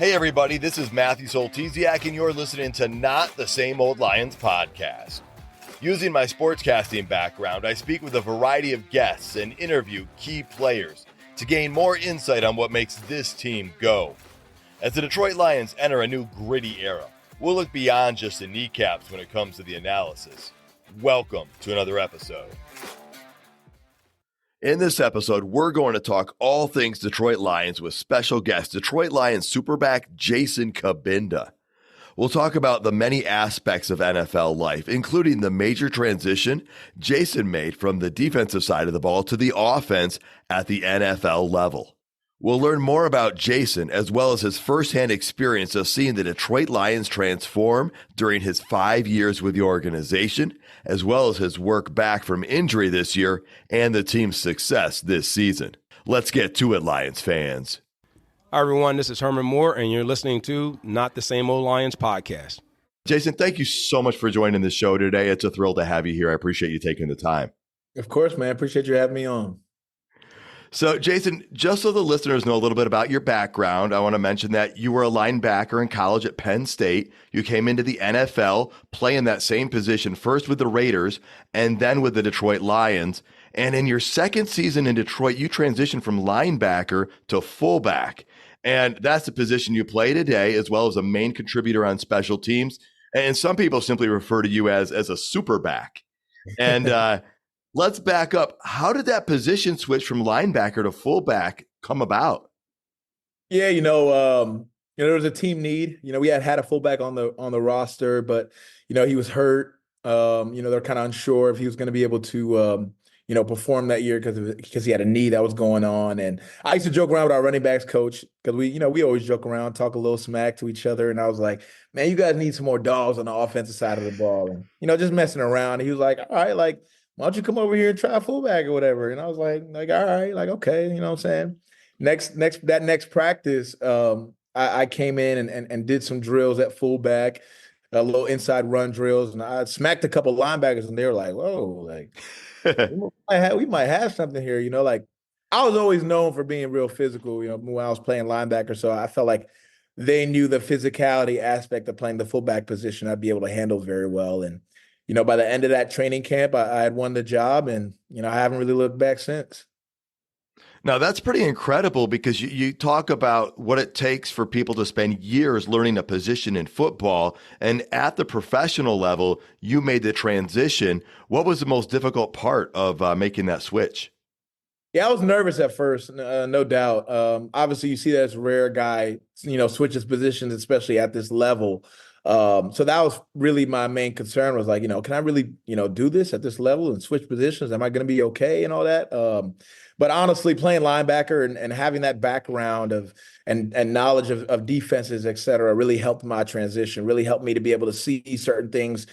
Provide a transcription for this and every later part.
Hey everybody, this is Matthew Soltesiak and you're listening to Not the Same Old Lions podcast. Using my sportscasting background, I speak with a variety of guests and interview key players to gain more insight on what makes this team go. As the Detroit Lions enter a new gritty era, we'll look beyond just the kneecaps when it comes to the analysis. Welcome to another episode. In this episode, we're going to talk all things Detroit Lions with special guest, Detroit Lions Superback Jason Cabinda. We'll talk about the many aspects of NFL life, including the major transition Jason made from the defensive side of the ball to the offense at the NFL level. We'll learn more about Jason as well as his firsthand experience of seeing the Detroit Lions transform during his 5 years with the organization, as well as his work back from injury this year and the team's success this season. Let's get to it, Lions fans. Hi, everyone. This is Herman Moore, and you're listening to Not the Same Old Lions podcast. Jason, thank you so much for joining the show today. It's a thrill to have you here. I appreciate you taking the time. Of course, man. I appreciate you having me on. So, Jason, just so the listeners know a little bit about your background, I want to mention that you were a linebacker in college at Penn State. You came into the NFL playing that same position, first with the Raiders and then with the Detroit Lions. And in your second season in Detroit, you transitioned from linebacker to fullback. And that's the position you play today, as well as a main contributor on special teams. And some people simply refer to you as a superback. And let's back up. How did that position switch from linebacker to fullback come about? Yeah, there was a team need. We had a fullback on the roster, but he was hurt. They're kind of unsure if he was going to be able to perform that year because he had a knee that was going on. And I used to joke around with our running backs coach because we always joke around, talk a little smack to each other. And I was like, man, you guys need some more dogs on the offensive side of the ball, and just messing around. And he was like, all right, like, why don't you come over here and try fullback or whatever? And I was like, all right, like, okay, you know what I'm saying? Next practice, I came in and did some drills at fullback, a little inside run drills, and I smacked a couple linebackers, and they were like, whoa, like, we might have something here, like, I was always known for being real physical, when I was playing linebacker, so I felt like they knew the physicality aspect of playing the fullback position I'd be able to handle very well. And by the end of that training camp, I had won the job, and, I haven't really looked back since. Now, that's pretty incredible because you talk about what it takes for people to spend years learning a position in football. And at the professional level, you made the transition. What was the most difficult part of making that switch? Yeah, I was nervous at first, no doubt. Obviously, you see that as a rare guy, switches positions, especially at this level. So that was really my main concern was like, can I really, do this at this level and switch positions? Am I going to be okay and all that? But honestly, playing linebacker and having that background of and knowledge of defenses, et cetera, really helped my transition, really helped me to be able to see certain things,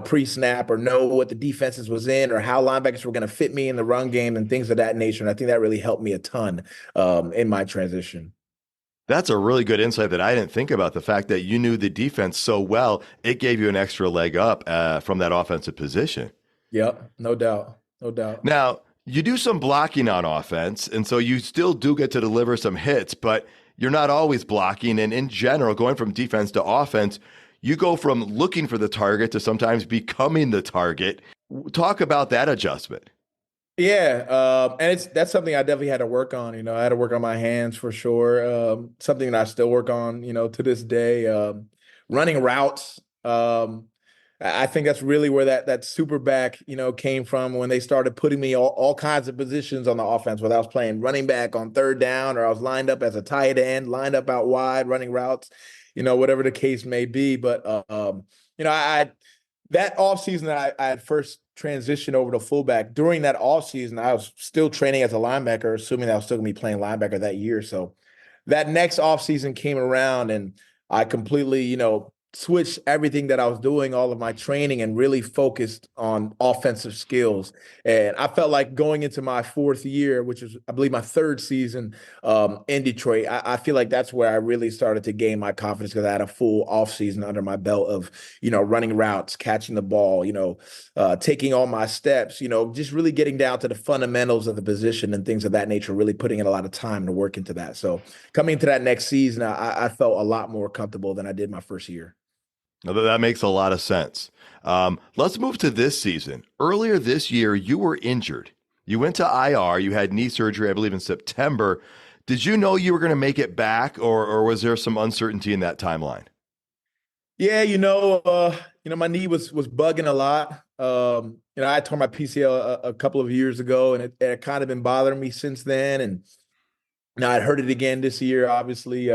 pre-snap or know what the defenses was in or how linebackers were going to fit me in the run game and things of that nature. And I think that really helped me a ton in my transition. That's a really good insight that I didn't think about. The fact that you knew the defense so well, it gave you an extra leg up from that offensive position. Yep, no doubt. Now, you do some blocking on offense, and so you still do get to deliver some hits, but you're not always blocking. And in general, going from defense to offense, you go from looking for the target to sometimes becoming the target. Talk about that adjustment. Yeah, and that's something I definitely had to work on. I had to work on my hands for sure. Something that I still work on, to this day. Running routes. I think that's really where that Superback, came from when they started putting me all kinds of positions on the offense, whether I was playing running back on third down or I was lined up as a tight end, lined up out wide, running routes, whatever the case may be. But, that offseason that I had first transitioned over to fullback, during that offseason, I was still training as a linebacker, assuming that I was still going to be playing linebacker that year. So that next offseason came around and I completely, switched everything that I was doing, all of my training, and really focused on offensive skills. And I felt like going into my fourth year, which is, I believe, my third season in Detroit, I feel like that's where I really started to gain my confidence because I had a full offseason under my belt of, running routes, catching the ball, taking all my steps, just really getting down to the fundamentals of the position and things of that nature, really putting in a lot of time to work into that. So coming into that next season, I felt a lot more comfortable than I did my first year. Now, that makes a lot of sense. Let's move to this season. Earlier this year, you were injured. You went to IR. You had knee surgery, I believe, in September. Did you know you were going to make it back, or was there some uncertainty in that timeline? Yeah, my knee was bugging a lot. I tore my PCL a couple of years ago, and it kind of been bothering me since then. And now I'd hurt it again this year, obviously.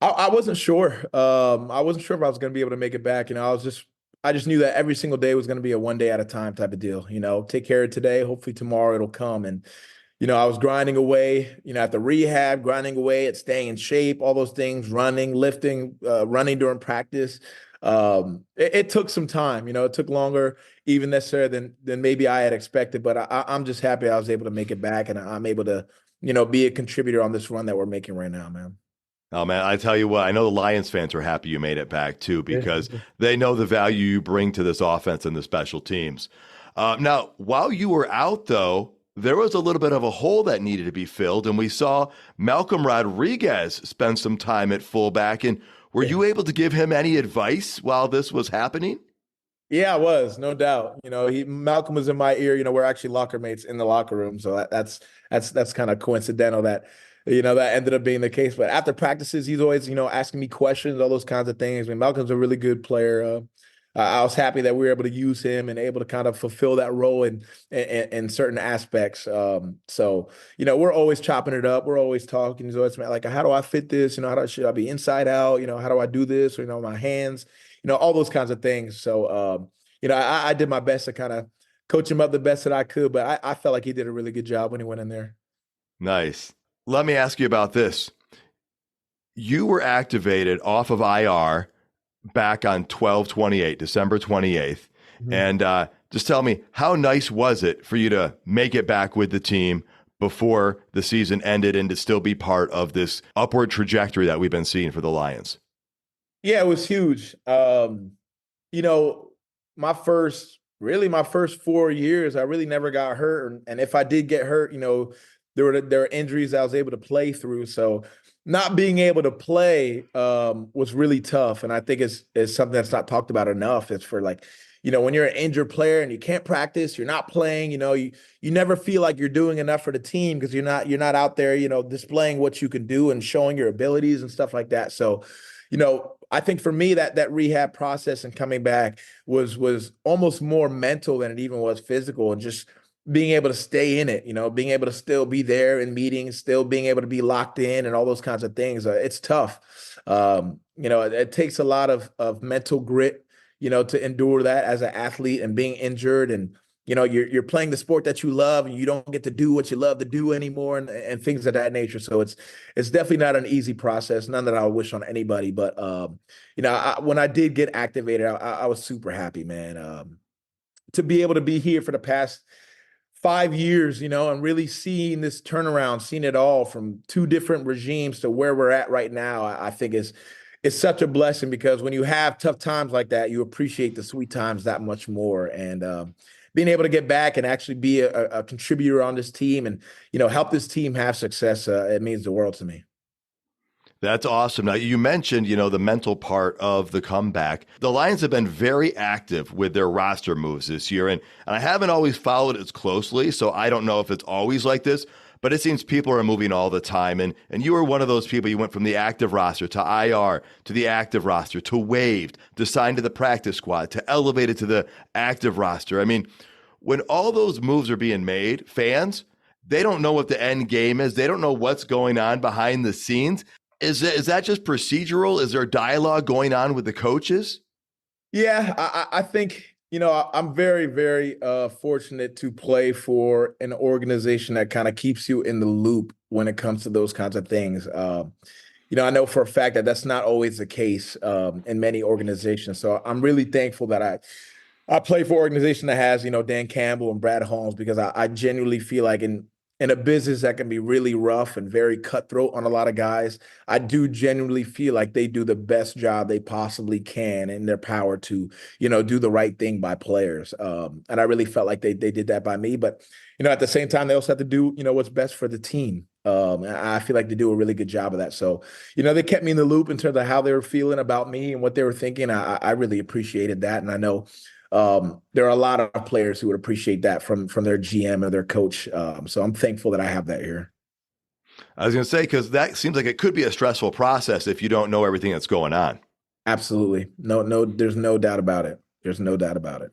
I wasn't sure. I wasn't sure if I was going to be able to make it back. I just knew that every single day was going to be a one day at a time type of deal. Take care of today. Hopefully tomorrow it'll come. And I was grinding away. At the rehab, grinding away at staying in shape, all those things, running, lifting, running during practice. It took some time. It took longer, even necessarily than maybe I had expected. But I'm just happy I was able to make it back, and I'm able to, be a contributor on this run that we're making right now, man. Oh, man, I tell you what, I know the Lions fans are happy you made it back, too, because they know the value you bring to this offense and the special teams. Now, while you were out, though, there was a little bit of a hole that needed to be filled, and we saw Malcolm Rodriguez spend some time at fullback. And were you able to give him any advice while this was happening? Yeah, I was, no doubt. Malcolm was in my ear. We're actually locker mates in the locker room, so that's kind of coincidental that that ended up being the case. But after practices, he's always asking me questions, all those kinds of things. I mean, Malcolm's a really good player. I was happy that we were able to use him and able to kind of fulfill that role in certain aspects. So we're always chopping it up. We're always talking. He's always like, how do I fit this? Should I be inside out? How do I do this? Or, my hands, all those kinds of things. So, I did my best to kind of coach him up the best that I could, but I felt like he did a really good job when he went in there. Nice. Let me ask you about this. You were activated off of IR back on 12/28, December 28th. Mm-hmm. And just tell me, how nice was it for you to make it back with the team before the season ended and to still be part of this upward trajectory that we've been seeing for the Lions? Yeah, it was huge. My first 4 years, I really never got hurt. And if I did get hurt, there were injuries I was able to play through. So not being able to play was really tough. And I think it's something that's not talked about enough. It's for when you're an injured player and you can't practice, you're not playing, you never feel like you're doing enough for the team because you're not out there, displaying what you can do and showing your abilities and stuff like that. So, I think for me that rehab process and coming back was almost more mental than it even was physical, and just being able to stay in it, being able to still be there in meetings, still being able to be locked in and all those kinds of things. It's tough. It takes a lot of mental grit, to endure that as an athlete and being injured. And, you're playing the sport that you love and you don't get to do what you love to do anymore and things of that nature. So it's definitely not an easy process. None that I wish on anybody. But, when I did get activated, I was super happy, man, to be able to be here for the past 5 years, and really seeing this turnaround, seeing it all from two different regimes to where we're at right now. I think it's such a blessing, because when you have tough times like that, you appreciate the sweet times that much more. And being able to get back and actually be a contributor on this team and, help this team have success, it means the world to me. That's awesome. Now, you mentioned, the mental part of the comeback. The Lions have been very active with their roster moves this year, and I haven't always followed it as closely, so I don't know if it's always like this, but it seems people are moving all the time, and you were one of those people. You went from the active roster to IR, to the active roster, to waived, to signed to the practice squad, to elevated to the active roster. I mean, when all those moves are being made, fans, they don't know what the end game is. They don't know what's going on behind the scenes. Is that just procedural? Is there dialogue going on with the coaches? Yeah, I think, I'm very, very fortunate to play for an organization that kind of keeps you in the loop when it comes to those kinds of things. I know for a fact that that's not always the case in many organizations. So I'm really thankful that I play for an organization that has, Dan Campbell and Brad Holmes, because I genuinely feel like in a business that can be really rough and very cutthroat on a lot of guys, I do genuinely feel like they do the best job they possibly can in their power to, do the right thing by players. And I really felt like they did that by me. But, at the same time, they also have to do, what's best for the team. And I feel like they do a really good job of that. So, they kept me in the loop in terms of how they were feeling about me and what they were thinking. I really appreciated that. And I know there are a lot of players who would appreciate that from their GM or their coach. So I'm thankful that I have that here. I was going to say, because that seems like it could be a stressful process if you don't know everything that's going on. Absolutely. No, there's no doubt about it. There's no doubt about it.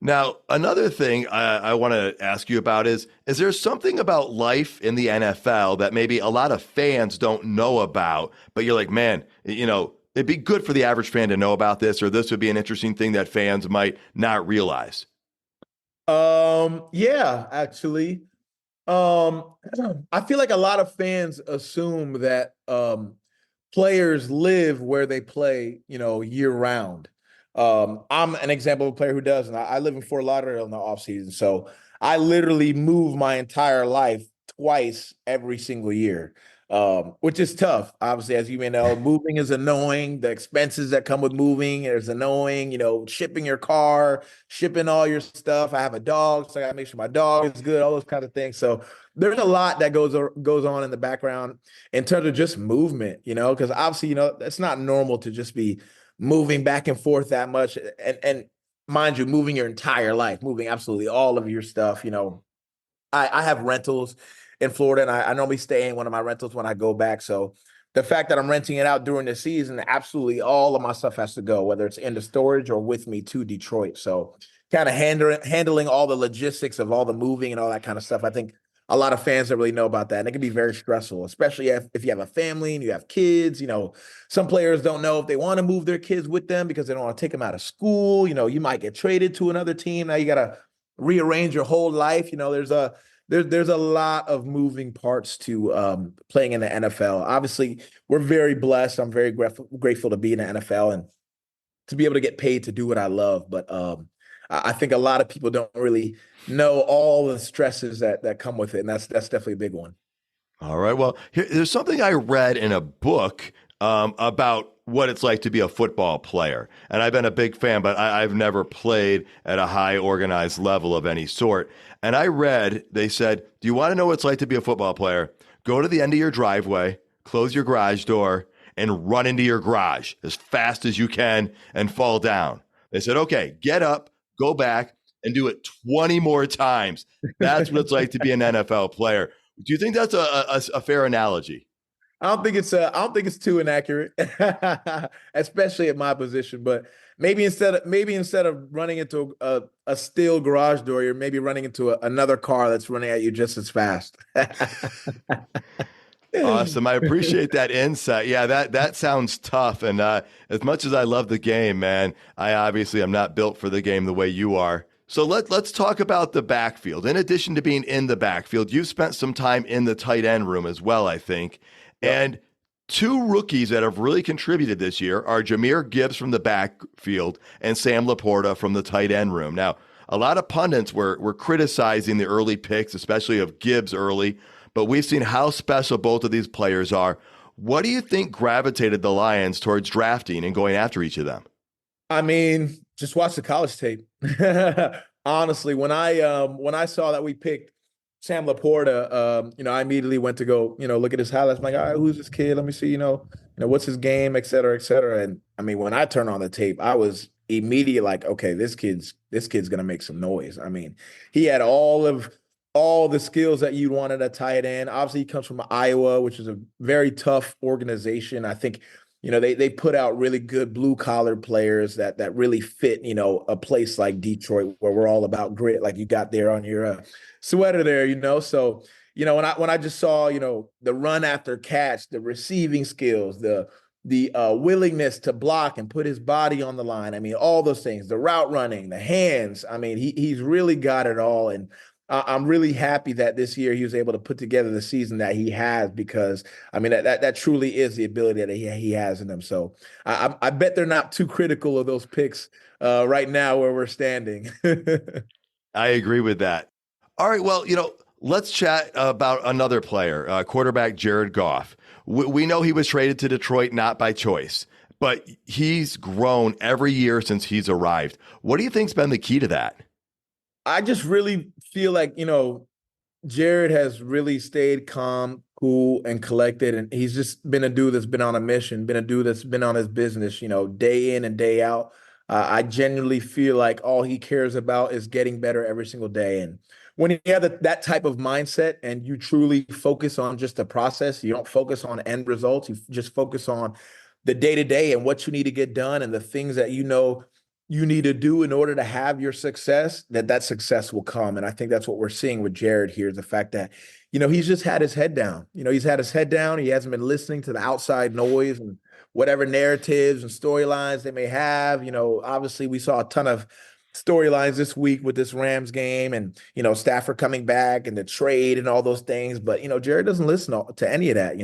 Now, another thing I want to ask you about is there something about life in the NFL that maybe a lot of fans don't know about, but you're like, man, it'd be good for the average fan to know about this, or this would be an interesting thing that fans might not realize? Yeah, actually. I feel like a lot of fans assume that players live where they play, year round. I'm an example of a player who doesn't. I live in Fort Lauderdale in the off season, so I literally move my entire life twice every single year, which is tough. Obviously, as you may know, moving is annoying. The expenses that come with moving is annoying. Shipping your car, shipping all your stuff. I have a dog, so I gotta make sure my dog is good. All those kind of things. So there's a lot that goes on in the background in terms of just movement. Because obviously, it's not normal to just be moving back and forth that much, and mind you, moving your entire life, moving absolutely all of your stuff. I have rentals in Florida, and I normally stay in one of my rentals when I go back. So the fact that I'm renting it out during the season, absolutely all of my stuff has to go, whether it's in the storage or with me to Detroit. So kind of handling all the logistics of all the moving and all that kind of stuff. I think a lot of fans don't really know about that. And it can be very stressful, especially if you have a family and you have kids. Some players don't know if they want to move their kids with them because they don't want to take them out of school. You might get traded to another team. Now you got to rearrange your whole life. There's a lot of moving parts to playing in the NFL. Obviously, we're very blessed. I'm very grateful to be in the NFL and to be able to get paid to do what I love. But I think a lot of people don't really know all the stresses that come with it, and that's definitely a big one. All right. Well, there's something I read in a book about what it's like to be a football player. And I've been a big fan, but I've never played at a high organized level of any sort. And I read, they said, do you want to know what it's like to be a football player? Go to the end of your driveway, close your garage door, and run into your garage as fast as you can and fall down. They said, okay, get up, go back, and do it 20 more times. That's what it's like to be an NFL player. Do you think that's a fair analogy? I don't think it's too inaccurate, especially at my position. But maybe instead of running into a steel garage door, you're maybe running into another car that's running at you just as fast. Awesome. I appreciate that insight. Yeah, that sounds tough. And as much as I love the game, man, I obviously am not built for the game the way you are. So let's talk about the backfield. In addition to being in the backfield, you've spent some time in the tight end room as well, I think. Yep. And two rookies that have really contributed this year are Jahmyr Gibbs from the backfield and Sam Laporta from the tight end room. Now, a lot of pundits were criticizing the early picks, especially of Gibbs early, but we've seen how special both of these players are. What do you think gravitated the Lions towards drafting and going after each of them? I mean, just watch the college tape. Honestly, when I saw that we picked Sam Laporta, I immediately went to go, look at his highlights. I'm like, all right, who's this kid? Let me see, what's his game, et cetera, et cetera. And I mean, when I turned on the tape, I was immediately like, okay, this kid's gonna make some noise. I mean, he had all the skills that you'd want at a tight end. Obviously, he comes from Iowa, which is a very tough organization. I think they put out really good blue collar players that really fit, a place like Detroit where we're all about grit, like you got there on your sweater there, So, when I just saw, the run after catch, the receiving skills, the willingness to block and put his body on the line. I mean, all those things, the route running, the hands. I mean, he's really got it all. And I'm really happy that this year he was able to put together the season that he has, because I mean that truly is the ability that he has in him. So I bet they're not too critical of those picks right now where we're standing. I agree with that. All right, well, let's chat about another player, quarterback Jared Goff. We know he was traded to Detroit not by choice, but he's grown every year since he's arrived. What do you think's been the key to that? I just really feel like, Jared has really stayed calm, cool, and collected. And he's just been a dude that's been on a mission, been a dude that's been on his business, day in and day out. I genuinely feel like all he cares about is getting better every single day. And when you have that type of mindset and you truly focus on just the process, you don't focus on end results, you just focus on the day to day and what you need to get done and the things that you need to do in order to have your success, that success will come. And I think that's what we're seeing with Jared here, is the fact that, he's just had his head down. He's had his head down. He hasn't been listening to the outside noise and whatever narratives and storylines they may have. Obviously we saw a ton of storylines this week with this Rams game and, Stafford coming back and the trade and all those things. But, Jared doesn't listen to any of that.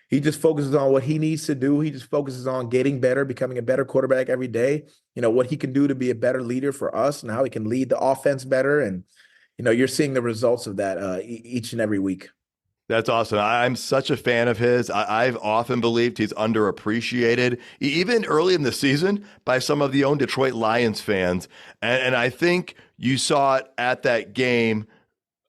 He just focuses on what he needs to do. He just focuses on getting better, becoming a better quarterback every day. What he can do to be a better leader for us and how he can lead the offense better. And, you're seeing the results of that each and every week. That's awesome. I'm such a fan of his. I've often believed he's underappreciated, even early in the season, by some of the own Detroit Lions fans. And I think you saw it at that game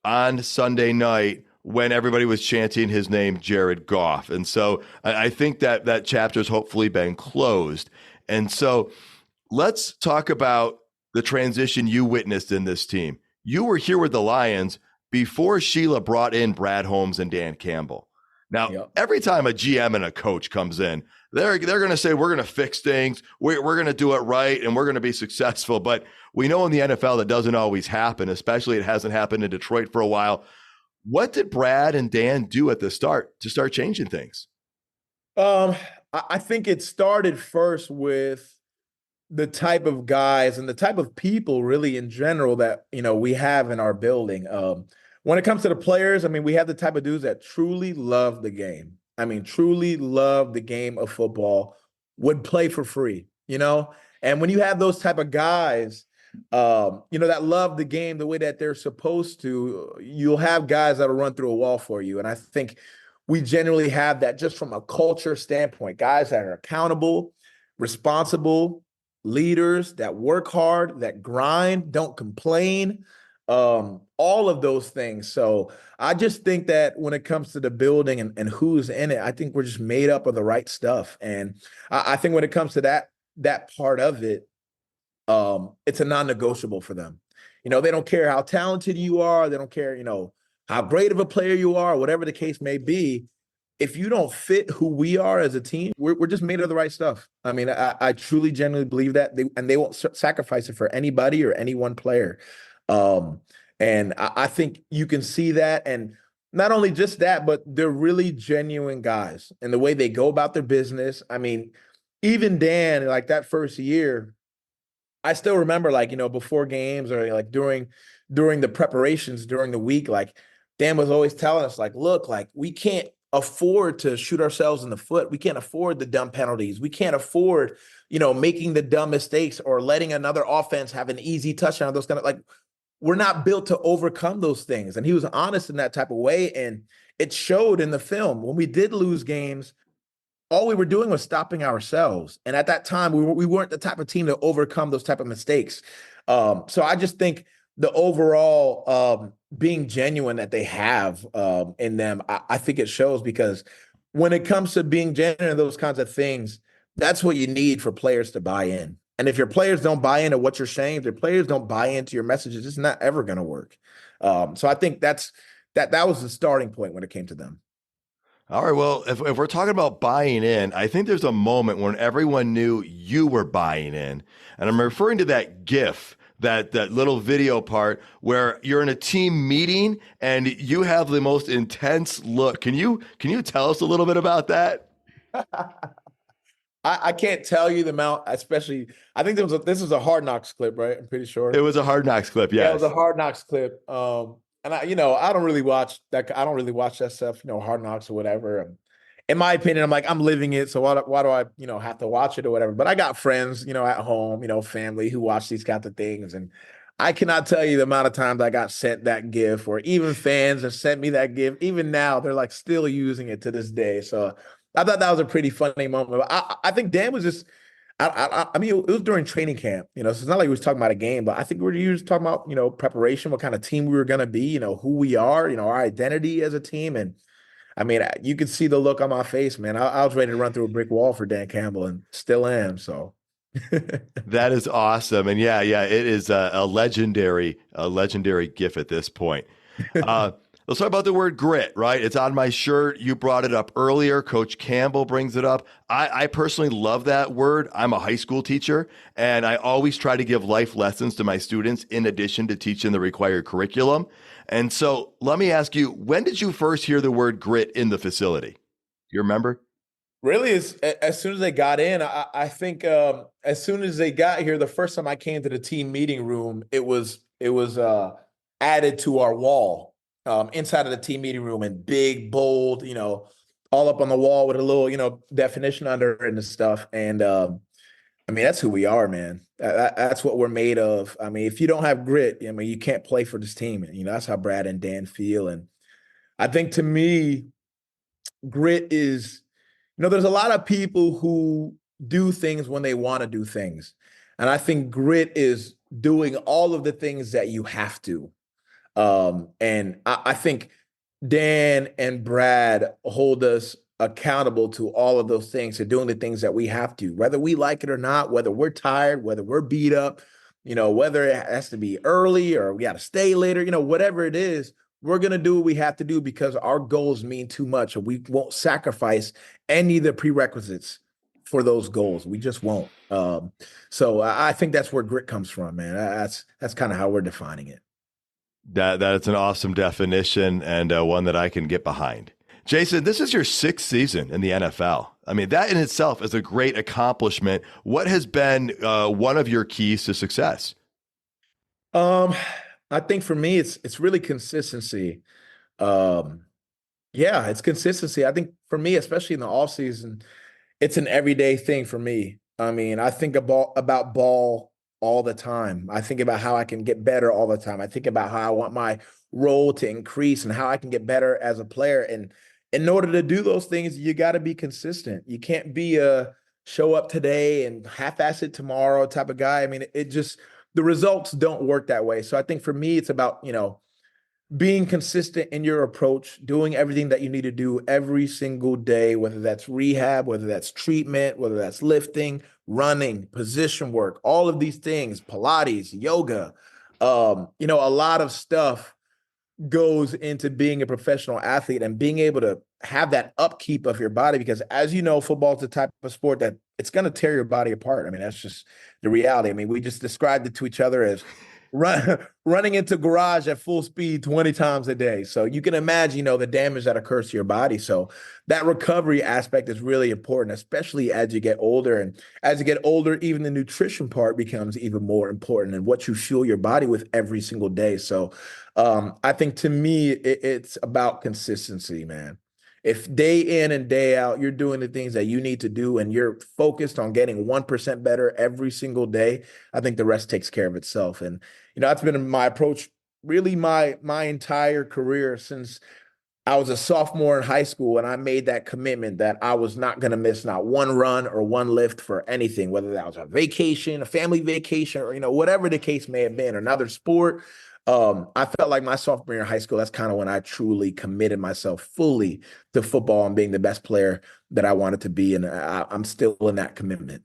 on Sunday night when everybody was chanting his name, Jared Goff. And so I think that chapter's hopefully been closed. And so let's talk about the transition you witnessed in this team. You were here with the Lions before Sheila brought in Brad Holmes and Dan Campbell. Now, Yep. Every time a GM and a coach comes in, they're going to say, we're going to fix things, we're going to do it right, and we're going to be successful. But we know in the NFL that doesn't always happen, especially it hasn't happened in Detroit for a while. What did Brad and Dan do at the start to start changing things? I think it started first with the type of guys and the type of people really in general that, we have in our building. When it comes to the players, I mean, we have the type of dudes that truly love the game. I mean, truly love the game of football, would play for free, And when you have those type of guys, that love the game the way that they're supposed to, you'll have guys that'll run through a wall for you. And I think we generally have that just from a culture standpoint, guys that are accountable, responsible, leaders that work hard, that grind, don't complain, all of those things. So I just think that when it comes to the building and who's in it, I think we're just made up of the right stuff. And I think when it comes to that part of it, it's a non-negotiable for them. They don't care how talented you are. They don't care, how great of a player you are, whatever the case may be. If you don't fit who we are as a team, we're just made of the right stuff. I mean, I truly, genuinely believe that, they won't sacrifice it for anybody or any one player. And I think you can see that. And not only just that, but they're really genuine guys and the way they go about their business. I mean, even Dan, like that first year, I still remember, before games or during the preparations during the week, Dan was always telling us, look, we can't afford to shoot ourselves in the foot. We can't afford the dumb penalties. We can't afford, making the dumb mistakes or letting another offense have an easy touchdown. Those kind of we're not built to overcome those things. And he was honest in that type of way. And it showed in the film. When we did lose games, all we were doing was stopping ourselves. And at that time, we weren't the type of team to overcome those type of mistakes. So I just think the overall being genuine that they have in them, I think it shows, because when it comes to being genuine and those kinds of things, that's what you need for players to buy in. And if your players don't buy into what you're saying, if your players don't buy into your messages, it's not ever going to work. So I think that was the starting point when it came to them. All right. Well, if we're talking about buying in, I think there's a moment when everyone knew you were buying in. And I'm referring to that GIF, that little video part where you're in a team meeting and you have the most intense look. Can you tell us a little bit about that? I can't tell you the amount, especially, I think this was a Hard Knocks clip, right? I'm pretty sure. It was a Hard Knocks clip, yes. Yeah, it was a Hard Knocks clip. And I don't really watch that. I don't really watch that stuff, Hard Knocks or whatever. In my opinion, I'm like, I'm living it. So why do I, have to watch it or whatever? But I got friends, at home, family who watch these kinds of things. And I cannot tell you the amount of times I got sent that GIF, or even fans have sent me that GIF. Even now, they're like still using it to this day. So I thought that was a pretty funny moment. I think Dan was just, I mean, it was during training camp, so it's not like we was talking about a game, but I think we were just talking about, preparation, what kind of team we were going to be, who we are, our identity as a team. And I mean, you could see the look on my face, man. I was ready to run through a brick wall for Dan Campbell, and still am. So That is awesome. And yeah, it is a legendary GIF at this point. Let's talk about the word grit, right? It's on my shirt. You brought it up earlier. Coach Campbell brings it up. I personally love that word. I'm a high school teacher, and I always try to give life lessons to my students in addition to teaching the required curriculum. And so let me ask you, when did you first hear the word grit in the facility? You remember? really, as soon as they got in, I think as soon as they got here, the first time I came to the team meeting room, it was added to our wall inside of the team meeting room, in big, bold, all up on the wall with a little, definition under it and stuff. And I mean, that's who we are, man. That's what we're made of. I mean, if you don't have grit, I mean, you can't play for this team. And, that's how Brad and Dan feel. And I think, to me, grit is, there's a lot of people who do things when they want to do things. And I think grit is doing all of the things that you have to. And I think Dan and Brad hold us accountable to all of those things, to doing the things that we have to, whether we like it or not, whether we're tired, whether we're beat up, whether it has to be early or we got to stay later, whatever it is, we're going to do what we have to do because our goals mean too much, and we won't sacrifice any of the prerequisites for those goals. We just won't. So I think that's where grit comes from, man. That's kind of how we're defining it. That's an awesome definition, and one that I can get behind. Jason, this is your 6th season in the NFL. I mean, that in itself is a great accomplishment. What has been one of your keys to success? I think for me, it's really consistency. Um, yeah, it's consistency. I think for me, especially in the off season, it's an everyday thing for me. I mean, I think about ball all the time. I think about how I can get better all the time. I think about how I want my role to increase and how I can get better as a player. And in order to do those things, you got to be consistent. You can't be a show up today and half-ass it tomorrow type of guy. I mean, it just, the results don't work that way. So I think for me, it's about, being consistent in your approach, doing everything that you need to do every single day, whether that's rehab, whether that's treatment, whether that's lifting, running, position work, all of these things, Pilates, yoga, a lot of stuff goes into being a professional athlete and being able to have that upkeep of your body, because as you know, football is the type of sport that it's going to tear your body apart. I mean, that's just the reality. I mean, we just described it to each other as running into garage at full speed 20 times a day. So you can imagine, the damage that occurs to your body. So that recovery aspect is really important, especially as you get older. And as you get older, even the nutrition part becomes even more important, and what you fuel your body with every single day. So I think, to me, it's about consistency, man. If day in and day out, you're doing the things that you need to do and you're focused on getting 1% better every single day, I think the rest takes care of itself. And, that's been my approach really my entire career since I was a sophomore in high school, and I made that commitment that I was not going to miss not one run or one lift for anything, whether that was a vacation, a family vacation, or, whatever the case may have been, another sport. I felt like my sophomore year in high school, that's kind of when I truly committed myself fully to football and being the best player that I wanted to be. And I'm still in that commitment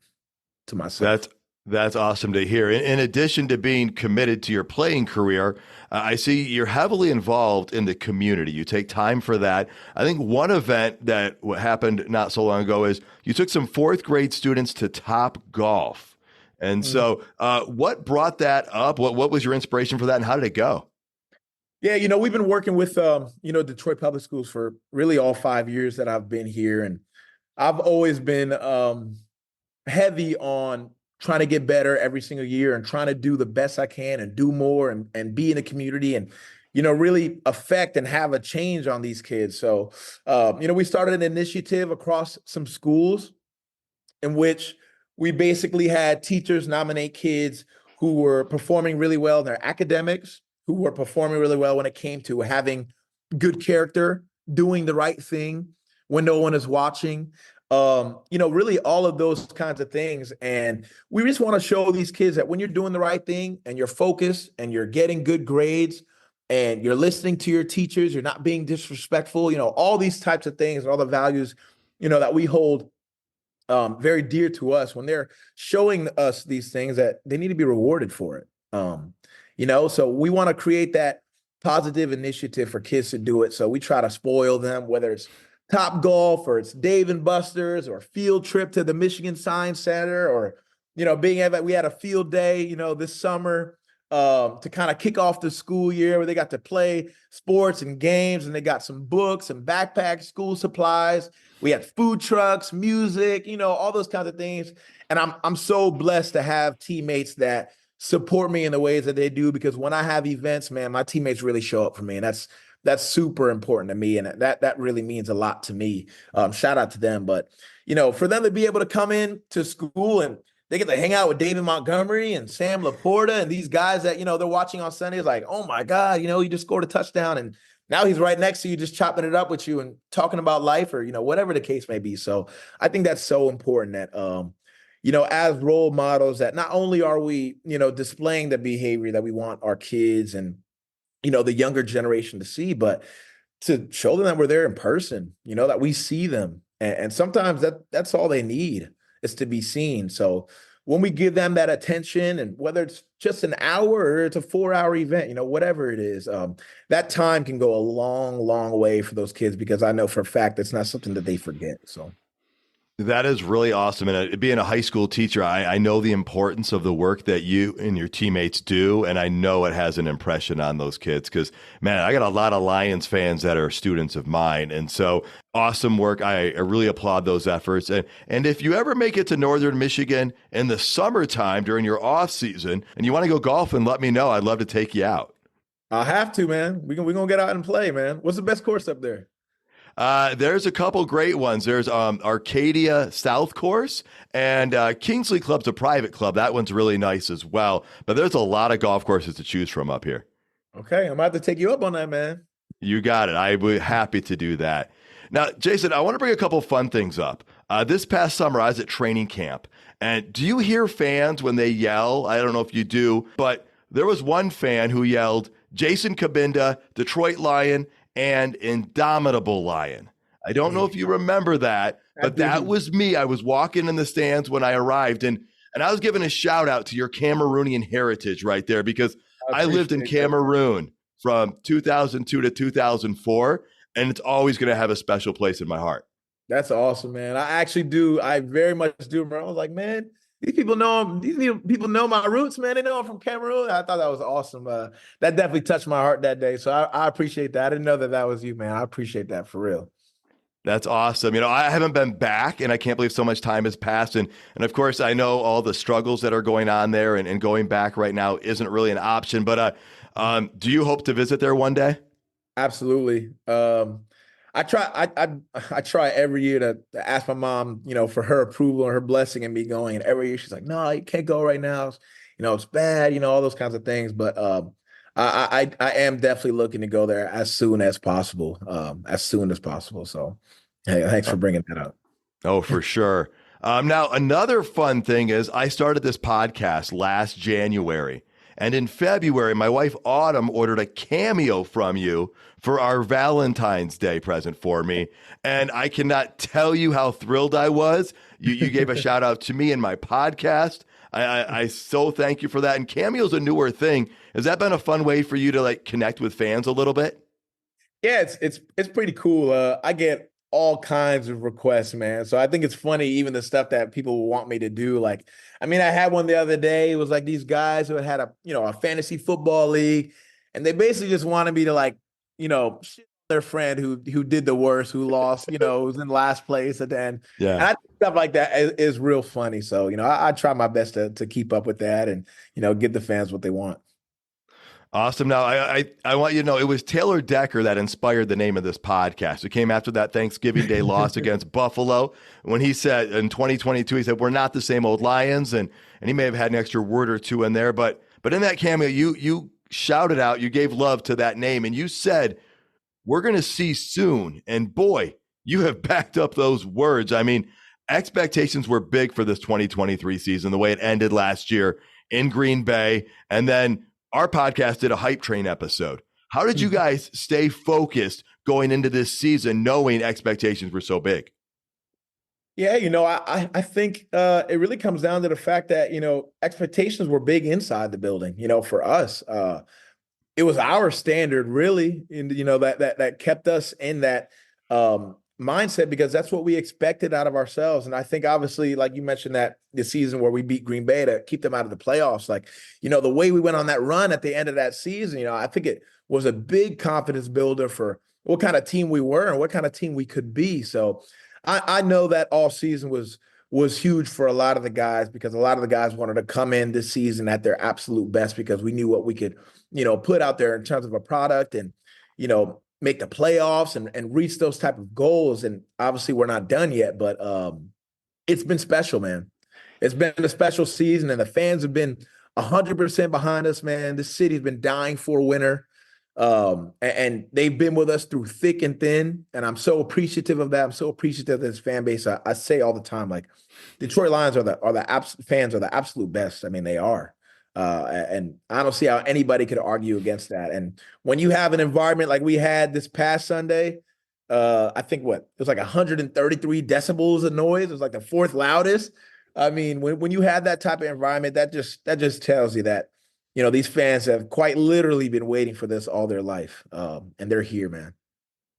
to myself. That's awesome to hear. In addition to being committed to your playing career, I see you're heavily involved in the community. You take time for that. I think one event that happened not so long ago is you took some 4th grade students to Top Golf. And so what brought that up? What was your inspiration for that, and how did it go? Yeah, we've been working with, Detroit Public Schools for really all 5 years that I've been here. And I've always been heavy on trying to get better every single year and trying to do the best I can and do more and be in the community. And, really affect and have a change on these kids. So, we started an initiative across some schools in which we basically had teachers nominate kids who were performing really well in their academics, who were performing really well when it came to having good character, doing the right thing when no one is watching. Really all of those kinds of things. And we just want to show these kids that when you're doing the right thing and you're focused and you're getting good grades and you're listening to your teachers, you're not being disrespectful, all these types of things and all the values, that we hold very dear to us, when they're showing us these things, that they need to be rewarded for it. So we want to create that positive initiative for kids to do it. So we try to spoil them, whether it's Top Golf or it's Dave and Buster's or field trip to the Michigan Science Center, or, we had a field day, this summer to kind of kick off the school year, where they got to play sports and games, and they got some books and backpacks, school supplies. We had food trucks, music, all those kinds of things. And I'm so blessed to have teammates that support me in the ways that they do, because when I have events, man, my teammates really show up for me. And that's super important to me. And that really means a lot to me. Shout out to them. But, for them to be able to come in to school and they get to hang out with David Montgomery and Sam Laporta and these guys that, they're watching on Sundays, like, oh my God, he just scored a touchdown and now he's right next to you, just chopping it up with you and talking about life, or, whatever the case may be. So I think that's so important that, as role models, that not only are we, displaying the behavior that we want our kids and, the younger generation to see, but to show them that we're there in person, that we see them. And sometimes that's all they need, is to be seen. So when we give them that attention, and whether it's just an hour or it's a 4-hour event, whatever it is, that time can go a long, long way for those kids, because I know for a fact it's not something that they forget. So that is really awesome. And being a high school teacher, I know the importance of the work that you and your teammates do. And I know it has an impression on those kids, because, man, I got a lot of Lions fans that are students of mine. And so awesome work. I really applaud those efforts. And if you ever make it to Northern Michigan in the summertime during your off season and you want to go golfing, let me know. I'd love to take you out. I'll have to, man. We're going to get out and play, man. What's the best course up there? There's a couple great ones. There's Arcadia South Course, and Kingsley Club's a private club. That one's really nice as well. But there's a lot of golf courses to choose from up here. Okay, I'm about to take you up on that, man. You got it. I'd be happy to do that. Now, Jason, I want to bring a couple fun things up. This past summer, I was at training camp. And do you hear fans when they yell? I don't know if you do, but there was one fan who yelled, Jason Cabinda, Detroit Lion, and Indomitable Lion. I don't know if you remember that, but that was me. I was walking in the stands when I arrived, and I was giving a shout out to your Cameroonian heritage right there, because I lived in Cameroon from 2002 to 2004, and it's always going to have a special place in my heart. That's awesome, man. I actually do. I very much do remember. I was like, man, these people know my roots, man. They know I'm from Cameroon. I thought that was awesome. That definitely touched my heart that day. So I appreciate that. I didn't know that was you, man. I appreciate that for real. That's awesome. I haven't been back, and I can't believe so much time has passed. And of course, I know all the struggles that are going on there, and going back right now isn't really an option. But do you hope to visit there one day? Absolutely. I try every year to ask my mom, for her approval and her blessing and me going. And every year she's like, no, you can't go right now. It's bad, all those kinds of things. But I am definitely looking to go there as soon as possible. So hey, thanks for bringing that up. Oh, for sure. Now, another fun thing is I started this podcast last January. And in February, my wife Autumn ordered a cameo from you for our Valentine's Day present for me. And I cannot tell you how thrilled I was. You gave a shout out to me in my podcast. I so thank you for that. And cameo's a newer thing. Has that been a fun way for you to connect with fans a little bit? Yeah, it's pretty cool. I get all kinds of requests, man. So I think it's funny, even the stuff that people want me to do. I had one the other day. It was like these guys who had a fantasy football league, and they basically just wanted me to shit their friend who did the worst, who lost, was in last place at the end. Yeah. And I think stuff like that is real funny. So, I try my best to keep up with that and, give the fans what they want. Awesome. Now, I want you to know it was Taylor Decker that inspired the name of this podcast. It came after that Thanksgiving Day loss against Buffalo when he said in 2022, he said, we're not the same old Lions. And he may have had an extra word or two in there. But in that cameo, you shouted out, you gave love to that name, and you said, we're going to see soon. And boy, you have backed up those words. I mean, expectations were big for this 2023 season, the way it ended last year in Green Bay. And then our podcast did a hype train episode. How did you guys stay focused going into this season, knowing expectations were so big? Yeah, I think it really comes down to the fact that, expectations were big inside the building, for us. It was our standard really, and that kept us in that mindset because that's what we expected out of ourselves. And I think obviously, like you mentioned, that the season where we beat Green Bay to keep them out of the playoffs, like, the way we went on that run at the end of that season, I think it was a big confidence builder for what kind of team we were and what kind of team we could be. So I know that all season was huge for a lot of the guys because a lot of the guys wanted to come in this season at their absolute best because we knew what we could, put out there in terms of a product and, make the playoffs and reach those type of goals. And obviously we're not done yet, but it's been special, man. It's been a special season and the fans have been 100% behind us, man. This city's been dying for a winner. And they've been with us through thick and thin. And I'm so appreciative of that. I'm so appreciative of this fan base. I say all the time, like Detroit Lions fans are the absolute best. I mean, they are. And I don't see how anybody could argue against that. And when you have an environment like we had this past Sunday, I think it was like 133 decibels of noise. It was like the fourth loudest. I mean, when you have that type of environment, that just tells you that, these fans have quite literally been waiting for this all their life. And they're here, man.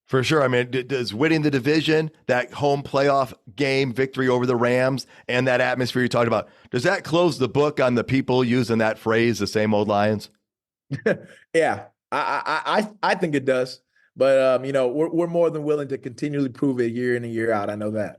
For sure. I mean, does winning the division, that home playoff game victory over the Rams, and that atmosphere you talked about, does that close the book on the people using that phrase, the same old Lions? Yeah, I think it does. But, we're more than willing to continually prove it year in and year out. I know that.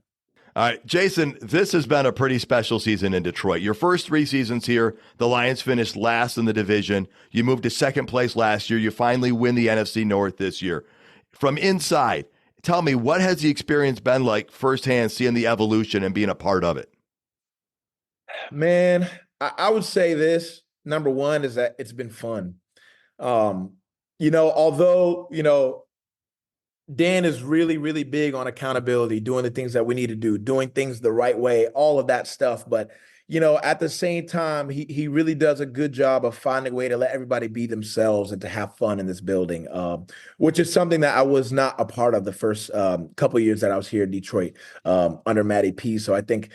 All right, Jason, this has been a pretty special season in Detroit. Your first 3 seasons here, the Lions finished last in the division. You moved to second place last year. You finally win the NFC North this year. From inside, tell me, what has the experience been like firsthand, seeing the evolution and being a part of it? Man, I would say this. Number one is that it's been fun. Although, Dan is really, really big on accountability, doing the things that we need to do, doing things the right way, all of that stuff. But, at the same time, he really does a good job of finding a way to let everybody be themselves and to have fun in this building, which is something that I was not a part of the first couple of years that I was here in Detroit under Matty P. So I think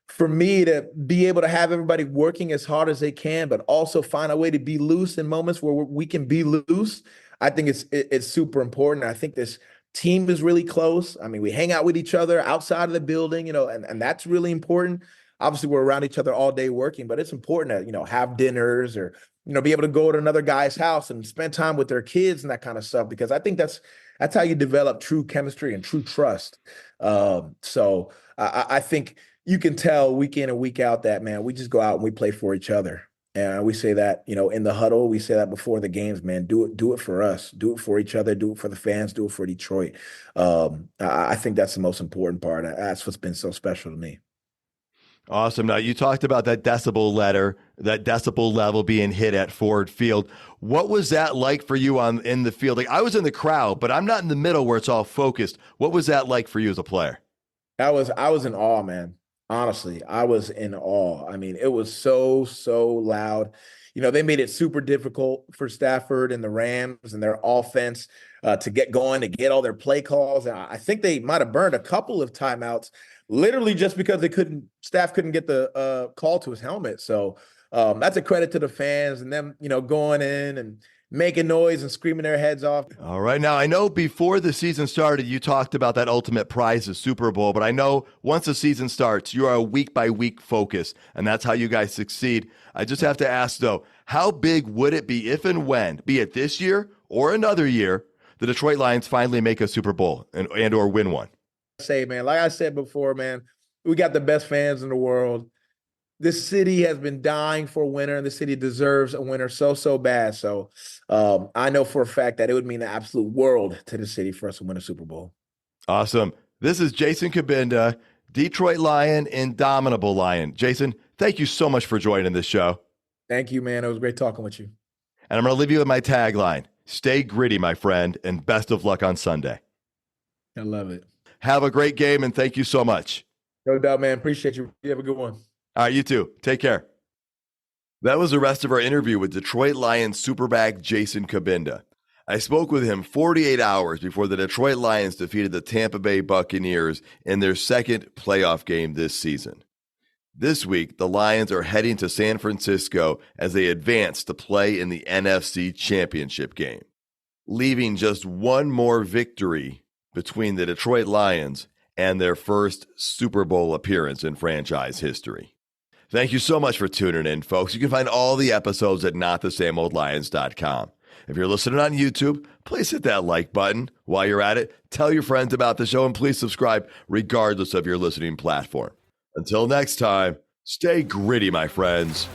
for me to be able to have everybody working as hard as they can, but also find a way to be loose in moments where we can be loose, I think it's super important. I think this team is really close. I mean, we hang out with each other outside of the building, and that's really important. Obviously, we're around each other all day working, but it's important to, have dinners or, be able to go to another guy's house and spend time with their kids and that kind of stuff, because I think that's how you develop true chemistry and true trust. So I think you can tell week in and week out that, man, we just go out and we play for each other. And we say that, in the huddle, we say that before the games, man, do it for us, do it for each other, do it for the fans, do it for Detroit. I think that's the most important part. That's what's been so special to me. Awesome. Now, you talked about that decibel level being hit at Ford Field. What was that like for you in the field? Like, I was in the crowd, but I'm not in the middle where it's all focused. What was that like for you as a player? I was in awe, man. Honestly, I was in awe. I mean, it was so loud. They made it super difficult for Stafford and the Rams and their offense to get going, to get all their play calls. And I think they might have burned a couple of timeouts, literally just because Staff couldn't get the call to his helmet. So that's a credit to the fans and them, going in and making noise and screaming their heads off. All right. Now, I know before the season started, you talked about that ultimate prize, the Super Bowl, but I know once the season starts, you are a week-by-week focus, and that's how you guys succeed. I just have to ask, though, how big would it be if and when, be it this year or another year, the Detroit Lions finally make a Super Bowl and or win one? Say, man, like I said before, man, we got the best fans in the world. this city has been dying for a winner, and the city deserves a winner so bad. So I know for a fact that it would mean the absolute world to the city for us to win a Super Bowl. Awesome. This is Jason Cabinda, Detroit Lion, Indomitable Lion. Jason, thank you so much for joining this show. Thank you, man. It was great talking with you. And I'm going to leave you with my tagline. Stay gritty, my friend, and best of luck on Sunday. I love it. Have a great game, and thank you so much. No doubt, man. Appreciate you. You have a good one. All right, you too. Take care. That was the rest of our interview with Detroit Lions Superback Jason Cabinda. I spoke with him 48 hours before the Detroit Lions defeated the Tampa Bay Buccaneers in their second playoff game this season. This week, the Lions are heading to San Francisco as they advance to play in the NFC Championship game, leaving just one more victory between the Detroit Lions and their first Super Bowl appearance in franchise history. Thank you so much for tuning in, folks. You can find all the episodes at notthesameoldlions.com. If you're listening on YouTube, please hit that like button. While you're at it, tell your friends about the show and please subscribe regardless of your listening platform. Until next time, stay gritty, my friends.